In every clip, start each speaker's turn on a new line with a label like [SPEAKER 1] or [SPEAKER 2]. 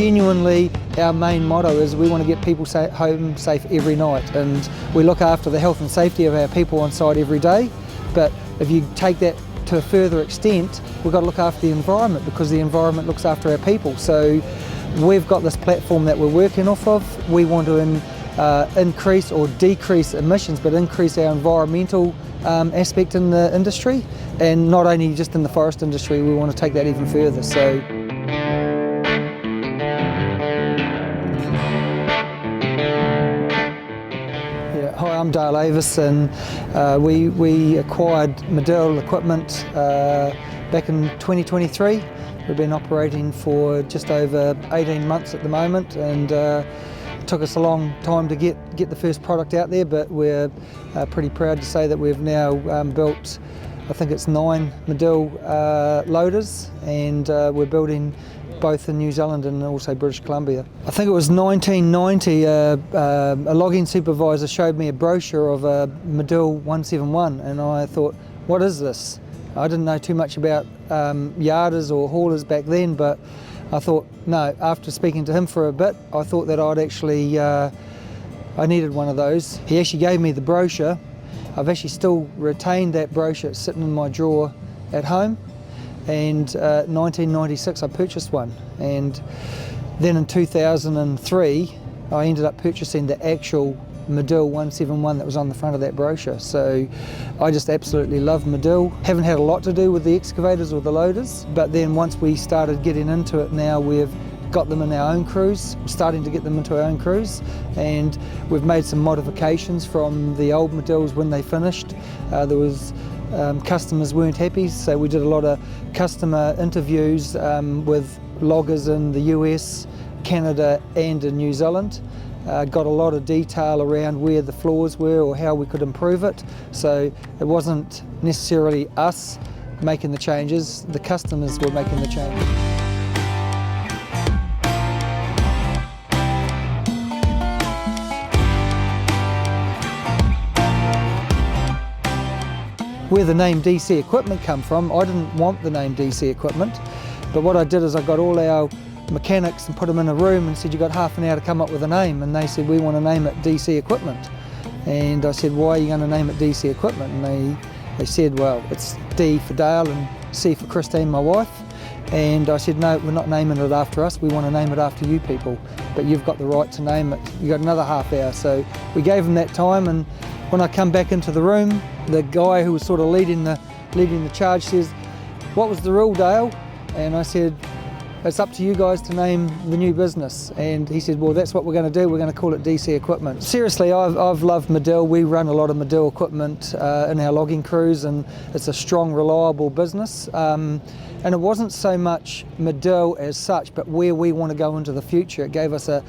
[SPEAKER 1] genuinely, our main motto is we want to get people home safe every night, and we look after the health and safety of our people on site every day. But if you take that to a further extent, we've got to look after the environment, because the environment looks after our people. So we've got this platform that we're working off of. We want to increase or decrease emissions, but increase our environmental aspect in the industry, and not only just in the forest industry, we want to take that even further. So hi, I'm Dale Ewers, and we acquired Medel equipment back in 2023. We've been operating for just over 18 months at the moment, and it took us a long time to get the first product out there, but we're pretty proud to say that we've now built, I think it's 9 Madill loaders, and we're building both in New Zealand and also British Columbia. I think it was 1990, a logging supervisor showed me a brochure of a Medel 171, and I thought, what is this? I didn't know too much about yarders or haulers back then, but I thought, no, after speaking to him for a bit, I thought that I'd actually, I needed one of those. He actually gave me the brochure. I've actually still retained that brochure. It's sitting in my drawer at home. And 1996 I purchased one, and then in 2003 I ended up purchasing the actual Madill 171 that was on the front of that brochure. So I just absolutely love Madill. Haven't had a lot to do with the excavators or the loaders, but then once we started getting into it, now we've got them in our own crews, starting to get them into our own crews, and we've made some modifications from the old Madills when they finished. Customers weren't happy, so we did a lot of customer interviews with loggers in the US, Canada and in New Zealand. Got a lot of detail around where the flaws were or how we could improve it. So it wasn't necessarily us making the changes, the customers were making the changes. Where the name DC Equipment come from, I didn't want the name DC Equipment, but what I did is I got all our mechanics and put them in a room and said, you got half an hour to come up with a name, and they said, we want to name it DC Equipment. And I said, why are you going to name it DC Equipment? And they said, well, it's D for Dale and C for Christine, my wife. And I said, no, we're not naming it after us, we want to name it after you people, but you've got the right to name it. You got another half hour. So we gave them that time, and when I come back into the room, the guy who was sort of leading the charge says, what was the rule, Dale? And I said, it's up to you guys to name the new business. And he said, well, that's what we're going to do, we're going to call it DC Equipment. Seriously, I've loved Medel. We run a lot of Medel equipment in our logging crews, and it's a strong, reliable business. And it wasn't so much Medel as such, but where we want to go into the future. It gave us a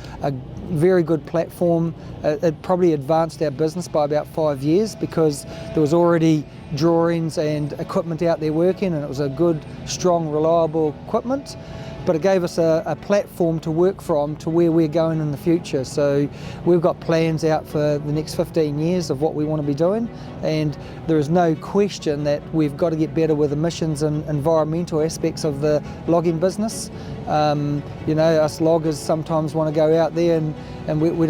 [SPEAKER 1] very good platform. It probably advanced our business by about 5 years, because there was already drawings and equipment out there working, and it was a good, strong, reliable equipment. But it gave us a platform to work from to where we're going in the future. So we've got plans out for the next 15 years of what we want to be doing, and there is no question that we've got to get better with emissions and environmental aspects of the logging business. You know, us loggers sometimes want to go out there and we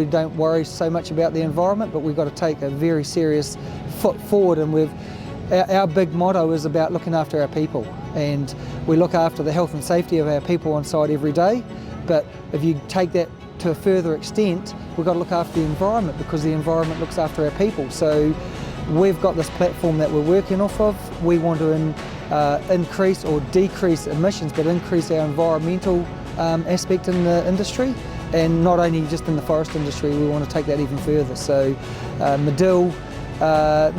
[SPEAKER 1] don't worry so much about the environment, but we've got to take a very serious foot forward, and our big motto is about looking after our people, and we look after the health and safety of our people on site every day. But if you take that to a further extent, we've got to look after the environment, because the environment looks after our people. So we've got this platform that we're working off of. We want to increase or decrease emissions, but increase our environmental aspect in the industry, and not only just in the forest industry, we want to take that even further. So Madill,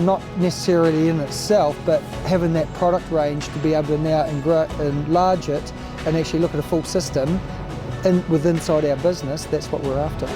[SPEAKER 1] not necessarily in itself, but having that product range to be able to now enlarge it and actually look at a full system inside our business, that's what we're after.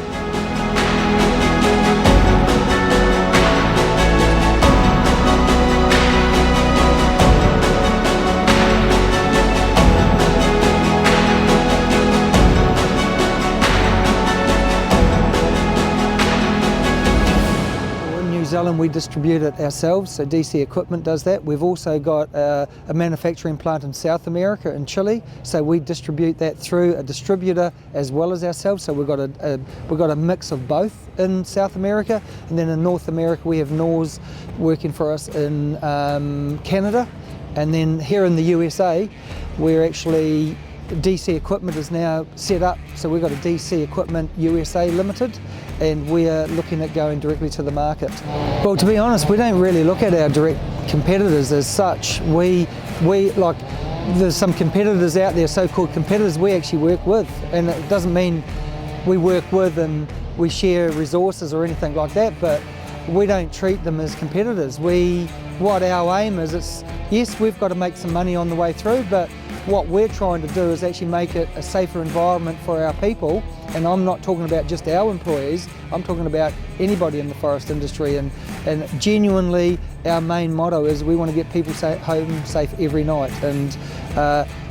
[SPEAKER 1] sell and we distribute it ourselves, so DC Equipment does that. We've also got a manufacturing plant in South America, in Chile, so we distribute that through a distributor as well as ourselves. So we've got a mix of both in South America, and then in North America we have Norse working for us in Canada, and then here in the USA we're actually DC Equipment is now set up, so we've got a DC Equipment USA Limited, and we are looking at going directly to the market. Well, to be honest, we don't really look at our direct competitors as such. We like, there's some competitors out there, so-called competitors we actually work with, and it doesn't mean we work with and we share resources or anything like that, but we don't treat them as competitors. What our aim is, yes, we've got to make some money on the way through, but what we're trying to do is actually make it a safer environment for our people. And I'm not talking about just our employees, I'm talking about anybody in the forest industry. And genuinely, our main motto is we want to get people home safe every night. And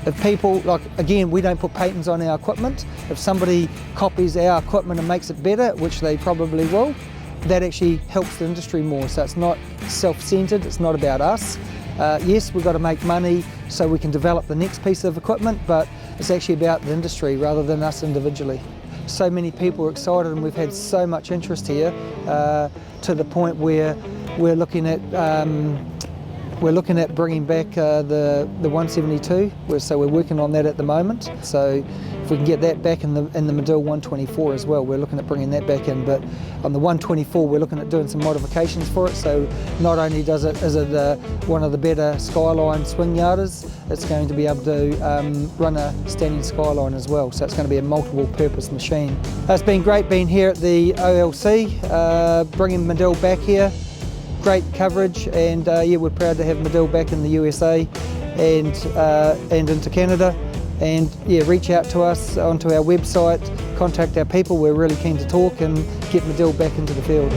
[SPEAKER 1] if people, like, again, we don't put patents on our equipment. If somebody copies our equipment and makes it better, which they probably will, that actually helps the industry more. So it's not self-centered, it's not about us. Yes, we've got to make money so we can develop the next piece of equipment, but it's actually about the industry rather than us individually. So many people are excited, and we've had so much interest here to the point where we're looking at bringing back the 172. So we're working on that at the moment. So if we can get that back in the Madill 124 as well, we're looking at bringing that back in. But on the 124, we're looking at doing some modifications for it. So not only is it one of the better Skyline swing yarders, it's going to be able to run a standing Skyline as well. So it's going to be a multiple purpose machine. It's been great being here at the OLC, bringing Medel back here. Great coverage, and yeah, we're proud to have Medel back in the USA and into Canada. And yeah, reach out to us onto our website, contact our people. We're really keen to talk and get Medel back into the field.